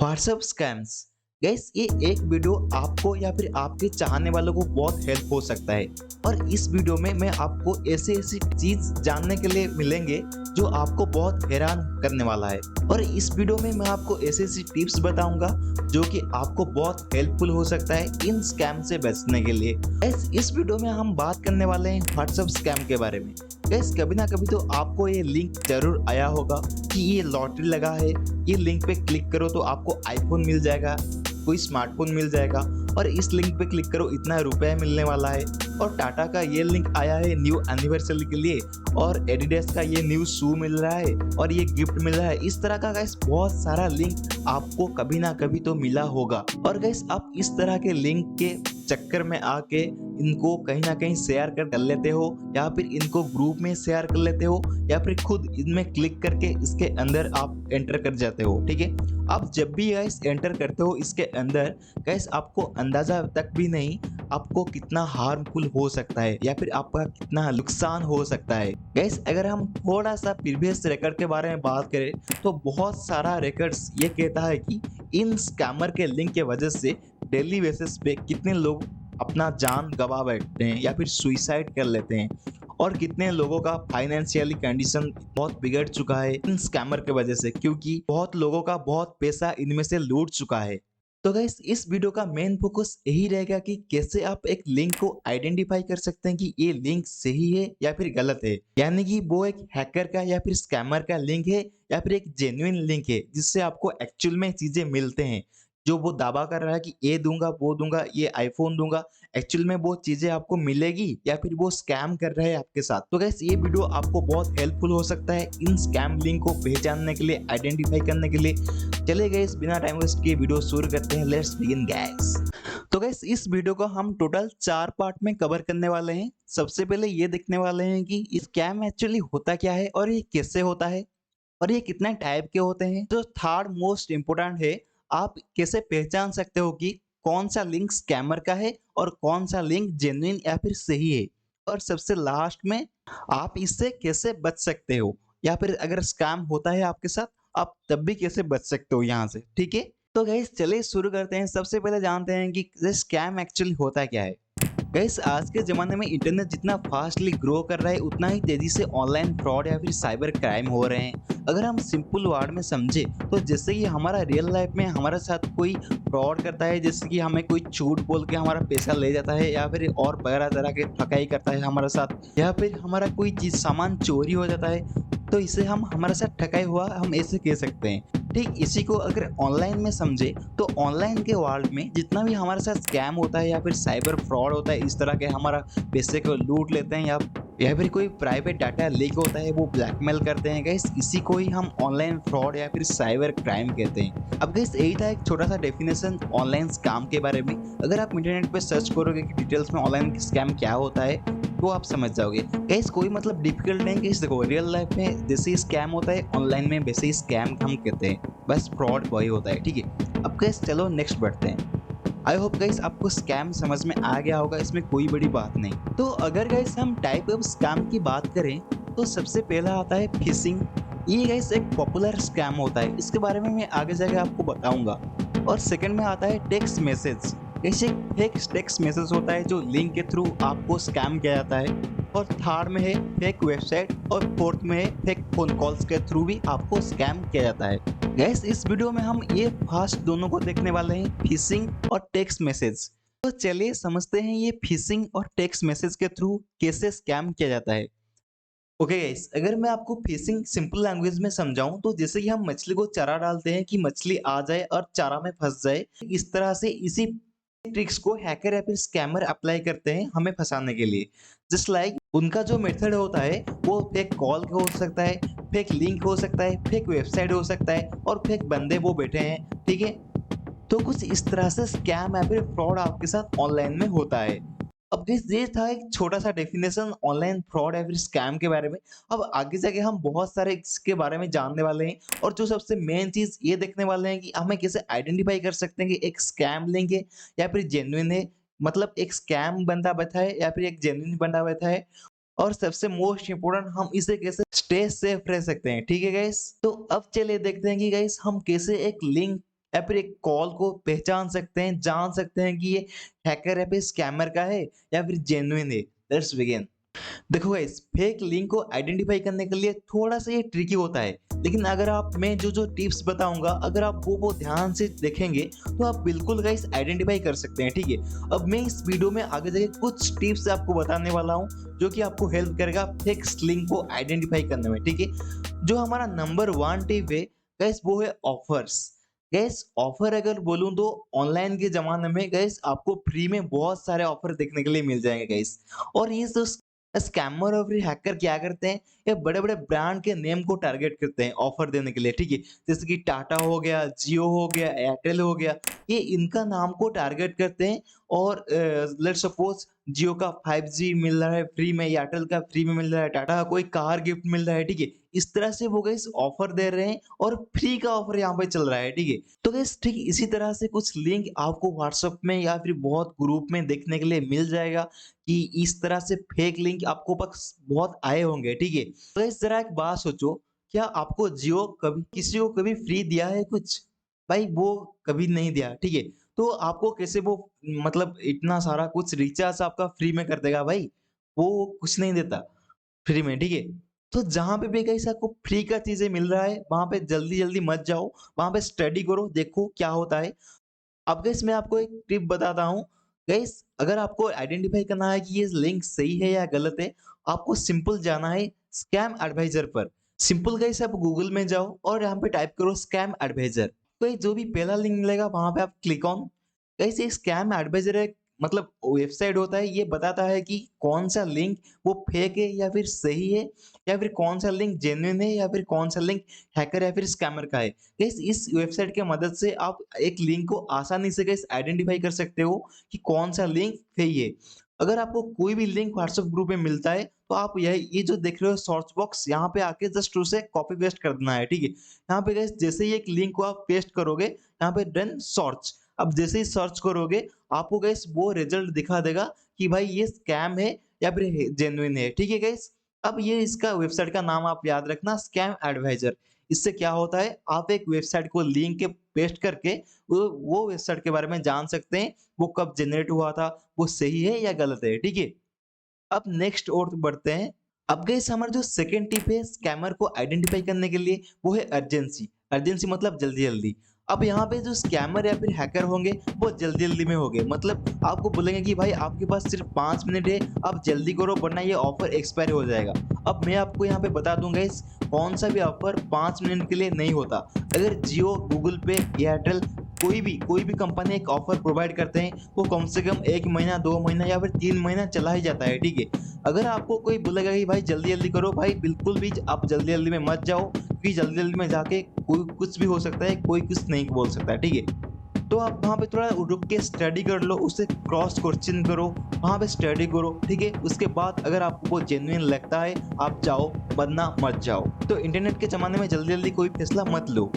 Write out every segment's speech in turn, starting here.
WhatsApp scams. Guys ये एक video आपको या फिर आपके चाहने वालों को बहुत हेल्प हो सकता है। और इस वीडियो में मैं आपको ऐसी ऐसी चीज जानने के लिए मिलेंगे जो आपको बहुत हैरान करने वाला है। और इस वीडियो में मैं आपको ऐसी ऐसी टिप्स बताऊंगा जो कि आपको बहुत हेल्पफुल हो सकता है इन स्कैम से बचने के लिए। गाइस इस वीडियो में हम बात करने वाले हैं व्हाट्सएप स्कैम के बारे में। गाइस कभी ना कभी तो आपको ये लिंक जरूर आया होगा कि ये लॉटरी लगा है, ये लिंक पे क्लिक करो तो आपको आईफोन मिल जाएगा, कोई स्मार्टफोन मिल जाएगा, और इस लिंक पे क्लिक करो इतना रुपया मिलने वाला है। और टाटा का ये लिंक आया है न्यू एनिवर्सरी के लिए, और एडिडास का ये न्यू शू मिल रहा है, और ये गिफ्ट मिल रहा है। इस तरह का गाइस बहुत सारा लिंक आपको कभी ना कभी तो मिला होगा। और गाइस आप इस तरह के लिंक के चक्कर में आके इनको कहीं ना कहीं शेयर कर लेते हो, या फिर इनको ग्रुप में शेयर कर लेते हो, या फिर खुद इनमें क्लिक करके इसके अंदर आप एंटर कर जाते हो। ठीक है, आप जब भी गैस एंटर करते हो इसके अंदर, गैस आपको अंदाजा तक भी नहीं आपको कितना हार्मफुल हो सकता है या फिर आपका कितना नुकसान हो सकता है। गैस अगर हम थोड़ा सा प्रीवियस रिकॉर्ड के बारे में बात करें तो बहुत सारा रिकॉर्ड्स ये कहता है कि इन स्कैमर के लिंक के वजह से डेली बेसिस पे कितने लोग अपना जान गवा बैठते हैं या फिर सुइसाइड कर लेते हैं, और कितने लोगों का फाइनेंशियली कंडीशन बहुत बिगड़ चुका है इन स्कैमर के वजह से, क्योंकि बहुत लोगों का बहुत पैसा इनमें से लूट चुका है। तो गाइस इस वीडियो का मेन फोकस यही रहेगा कि कैसे आप एक लिंक को आइडेंटिफाई कर सकते हैं कि ये लिंक सही है या फिर गलत है, यानी कि वो एक हैकर का या फिर स्कैमर का लिंक है या फिर एक जेन्युइन लिंक है जिससे आपको एक्चुअल में चीजें मिलते हैं। जो वो दावा कर रहा है कि ये दूंगा वो दूंगा ये आईफोन दूंगा, एक्चुअल में वो चीजें आपको मिलेगी या फिर वो स्कैम कर रहे हैं आपके साथ। तो गैस ये वीडियो आपको बहुत हेल्पफुल हो सकता है इन स्कैम लिंक को पहचानने के लिए, आइडेंटिफाई करने के लिए। चलिए गैस बिना टाइम वेस्ट किए वीडियो शुरू करते हैं, लेट्स बिगिन गैस। तो गैस इस वीडियो को हम टोटल 4 पार्ट में कवर करने वाले हैं। सबसे पहले ये देखने वाले हैं कि स्कैम एक्चुअली होता क्या है और ये कैसे होता है, और ये कितने टाइप के होते हैं। जो थर्ड मोस्ट इम्पोर्टेंट है, आप कैसे पहचान सकते हो कि कौन सा लिंक स्कैमर का है और कौन सा लिंक जेन्युइन या फिर सही है। और सबसे लास्ट में आप इससे कैसे बच सकते हो, या फिर अगर स्कैम होता है आपके साथ आप तब भी कैसे बच सकते हो यहाँ से। ठीक है, तो गाइस चलिए शुरू करते हैं। सबसे पहले जानते हैं कि स्कैम एक्चुअली होता क्या है। गाइस आज के ज़माने में इंटरनेट जितना फास्टली ग्रो कर रहा है उतना ही तेज़ी से ऑनलाइन फ्रॉड या फिर साइबर क्राइम हो रहे हैं। अगर हम सिंपल वर्ड में समझे तो जैसे कि हमारा रियल लाइफ में हमारे साथ कोई फ्रॉड करता है, जैसे कि हमें कोई झूठ बोल के हमारा पैसा ले जाता है, या फिर और वगैरह तरह के ठगाई करता है हमारे साथ, या फिर हमारा कोई चीज़ सामान चोरी हो जाता है, तो इसे हम हमारे साथ ठगाई हुआ हम ऐसे कह सकते हैं। ठीक इसी को अगर ऑनलाइन में समझे तो ऑनलाइन के वर्ल्ड में जितना भी हमारे साथ स्कैम होता है या फिर साइबर फ्रॉड होता है, इस तरह के हमारा पैसे को लूट लेते हैं, या फिर कोई प्राइवेट डाटा लीक होता है वो ब्लैकमेल करते हैं, गाइस इसी को ही हम ऑनलाइन फ्रॉड या फिर साइबर क्राइम कहते हैं। अब गाइस यही था एक छोटा सा डेफिनेशन ऑनलाइन स्कैम के बारे में। अगर आप इंटरनेट पे सर्च करोगे कि डिटेल्स में ऑनलाइन स्कैम क्या होता है तो आप समझ जाओगे। गाइस कोई मतलब डिफिकल्ट नहीं। गाइस देखो रियल लाइफ में जैसे स्कैम होता है ऑनलाइन में वैसे ही स्कैम हम कहते हैं, बस फ्रॉड वही होता है। ठीक है, अब गाइस चलो नेक्स्ट बढ़ते हैं। आई होप गाइस आपको स्कैम समझ में आ गया होगा, इसमें कोई बड़ी बात नहीं। तो अगर गाइस हम टाइप ऑफ स्कैम की बात करें तो सबसे पहला आता है फिशिंग। ये गाइस एक पॉपुलर स्कैम होता है, इसके बारे में मैं आगे जाके आपको बताऊंगा। और सेकंड में आता है टेक्स्ट मैसेज। ऐसे फेक टेक्स्ट मैसेज होता है जो लिंक के थ्रू आपको स्कैम किया जाता है। और थर्ड में है फेक वेबसाइट, और फोर्थ में है फेक फोन कॉल्स के थ्रू भी आपको स्कैम किया जाता है। गैस इस वीडियो में हम ये फास्ट दोनों को देखने वाले हैं, फिशिंग और टेक्स्ट मैसेज। तो चलिए समझते हैं ये फिशिंग और टेक्स्ट मैसेज के थ्रू कैसे स्कैम किया जाता है। ओके गाइस, अगर मैं आपको फिशिंग सिंपल लैंग्वेज में समझाऊं तो जैसे कि हम मछली को चारा डालते हैं कि मछली आ जाए और चारा में फंस जाए, इस तरह से इसी ट्रिक्स को हैकर या फिर स्कैमर अप्लाई करते हैं हमें फंसाने के लिए। जस्ट लाइक उनका जो मेथड होता है वो फेक कॉल हो सकता है, फेक लिंक हो सकता है, फेक वेबसाइट हो सकता है, और फेक बंदे वो बैठे हैं। ठीक है, तो कुछ इस तरह से स्कैम या फिर फ्रॉड आपके साथ ऑनलाइन में होता है। अब गाइस ये था एक छोटा सा डेफिनेशन ऑनलाइन फ्रॉड या फिर स्कैम के बारे में। अब आगे जाके हम बहुत सारे इसके बारे में जानने वाले हैं, और जो सबसे मेन चीज ये देखने वाले हैं कि हमें कैसे आइडेंटिफाई कर सकते हैं कि एक स्कैम लिंक है या फिर जेन्युइन है, मतलब एक स्कैम बंदा बैठा है या फिर एक जेन्युइन बंदा बैठा है। और सबसे मोस्ट इम्पोर्टेंट हम इसे कैसे स्टे सेफ रह सकते हैं। ठीक है गाइस, तो अब चलिए देखते हैं कि गाइस हम कैसे एक लिंक या फिर एक कॉल को पहचान सकते हैं, जान सकते हैं कि ये हैकर या फिर स्कैमर का है या फिर जेन्युइन है। Let's begin. देखो गाइस, फेक लिंक को आइडेंटिफाई करने के लिए थोड़ा-सा ये ट्रिकी होता है। लेकिन अगर आप मैं जो-जो टिप्स बताऊँगा, अगर आप वो ध्यान से देखेंगे, तो आप बिल्कुल गाइस आइडेंटिफाई कर सकते हैं, ठीक है? अब मैं इस वीडियो में आगे जाके कुछ टिप्स आपको बताने वाला हूँ, जो कि आपको हेल्प करेगा फेक लिंक को आइडेंटिफाई करने में, ठीक है? जो हमारा नंबर 1 टिप है गाइस, वो है ऑफर्स। गाइस, ऑफर अगर बोलूँ तो ऑनलाइन के ज़माने में गाइस आपको फ्री में बहुत सारे ऑफर देखने के लिए मिल जाएँगे गाइस। और ये जो स्कैमर और फिर हैकर क्या करते हैं, ये बड़े-बड़े ब्रांड के नेम को टारगेट करते हैं ऑफर देने के लिए, ठीक है? जैसे कि टाटा हो गया, जियो हो गया, एयरटेल हो गया, ये इनका नाम को टारगेट करते हैं और लेट्स सपोज जियो का 5G मिल रहा है फ्री में, एयरटेल का फ्री में मिल रहा है, टाटा का कोई कार गिफ्ट मिल रहा है, ठीक है? इस तरह से वो गाइस ऑफर दे रहे हैं और फ्री का ऑफर यहाँ पे चल रहा है, ठीक है? तो गाइस ठीक इसी तरह से कुछ लिंक आपको व्हाट्सएप में या फिर बहुत ग्रुप में देखने के लिए मिल जाएगा कि इस तरह से फेक लिंक आपको पास बहुत आए होंगे, ठीक है? तो इस जरा एक बात सोचो, क्या आपको जियो कभी किसी को कभी फ्री दिया है कुछ? भाई वो कभी नहीं दिया, ठीक है? तो आपको कैसे वो मतलब इतना सारा कुछ रिचार्ज आपका फ्री में कर देगा भाई? वो कुछ नहीं देता फ्री में, ठीक है? तो जहाँ पे भी गाइस आपको फ्री का चीज़ें मिल रहा है, वहाँ पे जल्दी-जल्दी मत जाओ, वहाँ पे स्टडी करो, देखो क्या होता है। अब गाइस मैं आपको एक टिप बताता हूँ। गाइस अगर आपको आइडेंटिफाई करना है कि ये लिंक सही है या गलत है, आपको सिंपल जाना है स्कैम एडवाइज़र पर। सिंपल गाइस आप गूगल में जाओ और यहाँ पे टाइप करो स्कैम एडवाइज़र। तो ये जो भी पहला लिंक मिलेगा वहाँ पे आप क्लिक ऑन। गाइस ये स्कैम एडवाइज़र एक मतलब वेबसाइट होता है, ये बताता है कि कौन-सा लिंक वो फेक है या फिर सही है या फिर कौन-सा लिंक जेन्युइन है या फिर कौन-सा लिंक हैकर या फिर स्कैमर का है। गाइस इस वेबसाइट की मदद से आप एक लिंक को आसानी से गाइस आइडेंटिफाई कर सकते हो कि कौन-सा लिंक सही है। अगर आपको कोई भी लिंक व्हाट्सएप ग्रुप में मिलता है, तो आप ये जो देख रहे हो सर्च बॉक्स यहाँ पे आके जस्ट उसे कॉपी पेस्ट कर देना है, ठीक है? यहाँ पे गाइस जैसे ही एक लिंक को आप पेस्ट करोगे, यहाँ पे डन सर्च। अब जैसे ही सर्च करोगे, आपको गाइस वो रिजल्ट दिखा देगा कि भाई ये स्कैम है या फिर जेन्युइन है, ठीक है गाइस? अब ये इसका वेबसाइट का नाम आप याद रखना स्कैम एडवाइजर। इससे क्या होता है, आप एक वेबसाइट को लिंक के पेस्ट करके वो वेबसाइट के बारे में जान सकते हैं, वो कब जनरेट हुआ था, वो सही है या गलत है, ठीक है? अब नेक्स्ट और बढ़ते हैं। अब गाइस हमारा जो सेकंड टिप है स्कैमर को आइडेंटिफाई करने के लिए, वो है अर्जेंसी। अर्जेंसी मतलब जल्दी-जल्दी। अब यहाँ पे जो स्कैमर या फिर हैकर होंगे, वो जल्दी-जल्दी में होंगे। मतलब आपको बोलेंगे कि भाई आपके पास सिर्फ 5 मिनट है, आप जल्दी करो वरना ये ऑफर एक्सपायर हो जाएगा। अब मैं आपको यहाँ पे बता दूँ गाइस, कौन-सा भी ऑफर 5 मिनट के लिए नहीं होता। अगर जियो, गूगल पे, एयरटेल कोई भी कंपनी एक ऑफर प्रोवाइड करते हैं, वो कम से कम 1 महीना, 2 महीना या फिर 3 महीना चला ही जाता है, ठीक है? अगर आपको कोई बोलेगा कि भाई जल्दी-जल्दी करो, भाई बिल्कुल भी आप जल्दी-जल्दी में मत जाओ, क्योंकि जल्दी-जल्दी में जाके कोई कुछ भी हो सकता है, कोई कुछ नहीं बोल सकता है, ठीक है? तो आप वहाँ पे थोड़ा रुक के स्टडी कर लो, उससे क्रॉस क्वेश्चन करो, वहाँ पे स्टडी करो, ठीक है? उसके बाद अगर आपको वो जेन्युइन लगता है, आप जाओ, वरना मत जाओ। तो इंटरनेट के ज़माने में जल्दी-जल्दी कोई फैसला मत लो।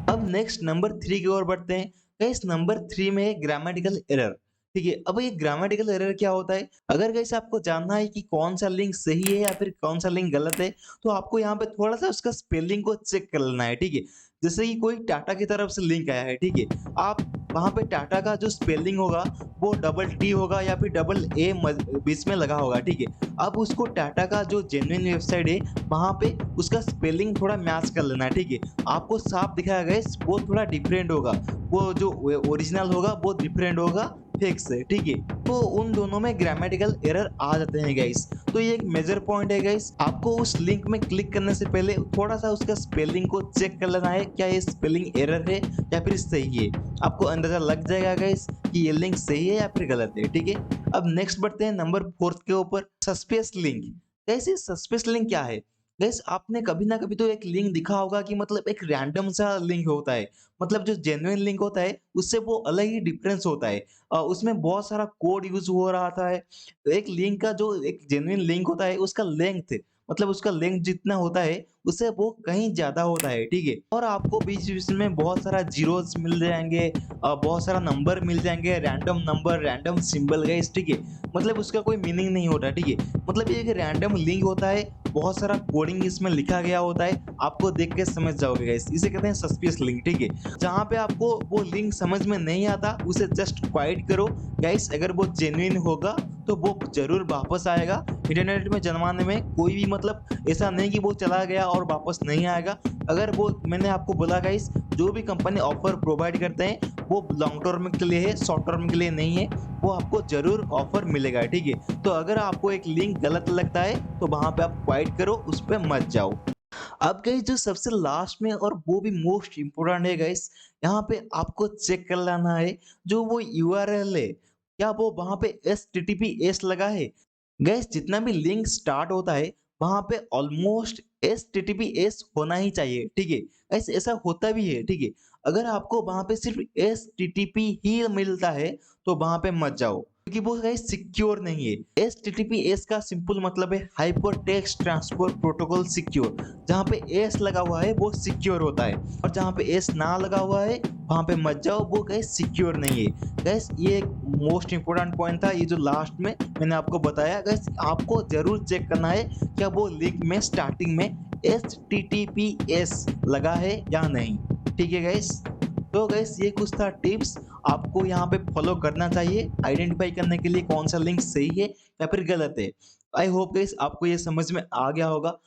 अब नेक्स्ट नंबर 3 की ओर बढ़ते हैं। गाइस नंबर 3 में है ग्रामेटिकल एरर। ठीक है, अब ये ग्रामेटिकल एरर क्या होता है? अगर गाइस आपको जानना है कि कौन-सा लिंक सही है या फिर कौन-सा लिंक गलत है, तो आपको यहाँ पे थोड़ा-सा उसका स्पेलिंग को चेक कर लेना है, ठीक है? जैसे कि कोई टाटा की तरफ से लिंक आया है, ठीक है? आप वहाँ पे टाटा का जो स्पेलिंग होगा, वो डबल टी होगा या फिर डबल ए बीच में लगा होगा, ठीक है? अब उसको टाटा का जो जेन्युइन वेबसाइट है, वहाँ पे उसका स्पेलिंग थोड़ा मैच कर लेना है, ठीक है? आपको साफ दिखाया गाइस, वो थोड़ा डिफरेंट होगा। वो जो ओरिजिनल होगा, वो डिफरेंट होगा फेक से, ठीक है? तो उन दोनों में ग्रामेटिकल एरर आ जाते हैं गाइस। तो ये एक मेजर पॉइंट है गाइस। आपको उस लिंक में क्लिक करने से पहले थोड़ा-सा उसका स्पेलिंग को चेक कर लेना है, क्या ये स्पेलिंग एरर है या फिर सही है? आपको अंदाज़ा लग जाएगा गाइस कि ये लिंक सही है या फिर गलत है, ठीक है? अब नेक्स्ट बढ़ते हैं नंबर 4 के ऊपर, सस्पिशियस लिंक। गाइस ये सस्पिशियस लिंक क्या है? गाइस आपने कभी ना कभी तो एक लिंक दिखा होगा कि मतलब एक रैंडम सा लिंक होता है। मतलब जो जेन्युइन लिंक होता है, उससे वो अलग ही डिफरेंस होता है। उसमें बहुत सारा कोड यूज़ हो रहा था है। एक लिंक का जो एक जेन्युइन लिंक होता है, उसका लेंथ मतलब उसका लेंथ जितना होता है, उससे वो कहीं ज़्यादा होता है, ठीक है? और आपको बीच-बीच में बहुत सारा ज़ीरोज़ मिल जाएँगे, बहुत सारा नंबर मिल जाएँगे, random number, random symbol guys, ठीक है? मतलब उसका कोई मीनिंग नहीं होता, ठीक है? मतलब ये एक रैंडम लिंक होता है, बहुत सारा कोडिंग इसमें लिखा गया होता है, आपको देख के समझ जाओगे गाइस। इसे कहते हैं सस्पिशियस लिंक, ठीक है। जहाँ पे आपको वो लिंक समझ में नहीं आता उसे जस्ट क्वाइट करो गाइस। अगर वो जेन्युइन होगा तो वो जरूर वापस आएगा। इंटरनेट में जमाने में कोई भी मतलब ऐसा नहीं कि वो चला गया और वापस नहीं आएगा। अगर वो मैंने आपको बोला गाइस, जो भी कंपनी ऑफर प्रोवाइड करते हैं वो लॉन्ग टर्म के लिए है, शॉर्ट टर्म के लिए नहीं है। वो आपको जरूर ऑफर मिलेगा, ठीक है। तो अगर आपको एक लिंक गलत लगता है तो वहां पे आप क्वाइट करो, उस पर मत जाओ। अब गाइस जो सबसे लास्ट में और वो भी मोस्ट इम्पोर्टेंट है गाइस, यहाँ पे आपको चेक कर लेना है जो वो यूआरएल है, क्या वो वहां पे HTTPS लगा है। गाइस जितना भी लिंक स्टार्ट होता है वहां पे ऑलमोस्ट HTTPS होना ही चाहिए, ठीक है। गाइस ऐसा होता भी है, ठीक है। अगर आपको वहां पे सिर्फ HTTP ही मिलता है तो वहां पे मत जाओ, क्योंकि वो गाइस सिक्योर नहीं है। HTTPS का सिंपल मतलब है hyper text transport protocol secure. जहाँ पे S लगा हुआ है वो सिक्योर होता है, और जहाँ पे S ना लगा हुआ है वहां पे मत जाओ, वो गैस सिक्योर नहीं है। गैस ये एक मोस्ट इंपोर्टेंट पॉइंट था, ये जो लास्ट में मैंने आपको बताया। गैस आपको जरूर चेक करना है क्या वो लिंक में स्टार्टिंग में HTTPS लगा है या नहीं, ठीक है गैस। तो गैस ये कुछ था टिप्स, आपको यहाँ पे फॉलो करना चाहिए आइडेंटिफाई करने के लिए कौन सा लिंक सही है या फिर गलत है। आई होप गैस आपको ये समझ में आ गया होगा।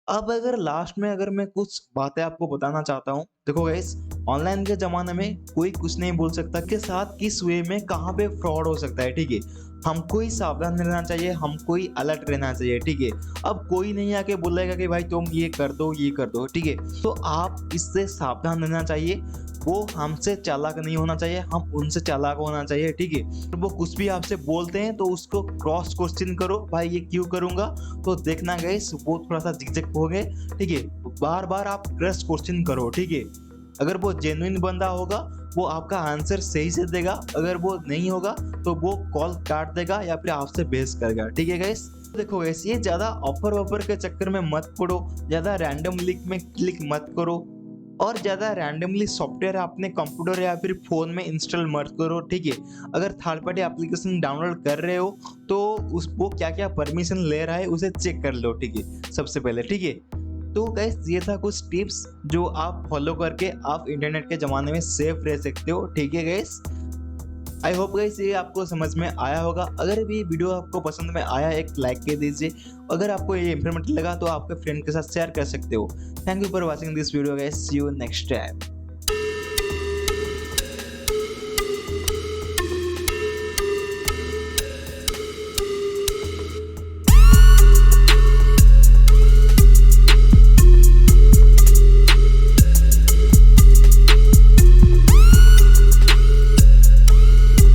अब अगर लास्ट में अगर मैं कुछ बातें आपको बताना चाहता हूँ, देखो गाइस, ऑनलाइन के ज़माने में कोई कुछ नहीं बोल सकता के साथ किस वे में कहाँ पे फ्रॉड हो सकता है, ठीक है। हमको ही सावधान रहना चाहिए, हमको ही अलर्ट रहना चाहिए, ठीक है। अब कोई नहीं आके बोलेगा कि भाई तुम ये कर दो ये कर दो, ठीक है। तो आप इससे सावधान रहना चाहिए, वो हमसे चालाक नहीं होना चाहिए, हम उनसे चालाक होना चाहिए, ठीक है। तो वो कुछ भी आपसे बोलते हैं तो उसको क्रॉस क्वेश्चन करो, भाई ये क्यों करूंगा, तो देखना गाइस वो थोड़ा सा झिकझक हो गए, ठीक है। बार बार आप क्रॉस क्वेश्चन करो, ठीक है। अगर वो जेन्युइन बंदा होगा वो आपका आंसर सही से देगा, अगर वो नहीं होगा तो वो कॉल काट देगा या फिर आपसे बहस करेगा, ठीक है गाइस। देखो गाइस, ये ज्यादा ऑफर वफर के चक्कर में मत पड़ो, ज्यादा रैंडम लिंक में क्लिक मत करो, और ज्यादा रैंडमली सॉफ्टवेयर अपने कंप्यूटर या फिर फोन में इंस्टॉल मत करो, ठीक है। अगर थर्ड पार्टी एप्लीकेशन डाउनलोड कर रहे हो तो उस वो क्या क्या परमिशन ले रहा है उसे चेक कर लो, ठीक है, सबसे पहले, ठीक है। तो गाइस ये था कुछ टिप्स जो आप फॉलो करके आप इंटरनेट के जमाने में सेफ रह सकते हो, ठीक है गाइस। आई होप गाइस ये आपको समझ में आया होगा। अगर ये वीडियो आपको पसंद में आया एक लाइक कर दीजिए, अगर आपको ये इंफॉर्मेटिव लगा तो आपके फ्रेंड के साथ शेयर कर सकते हो। Thank you for watching this video guys, see you next time.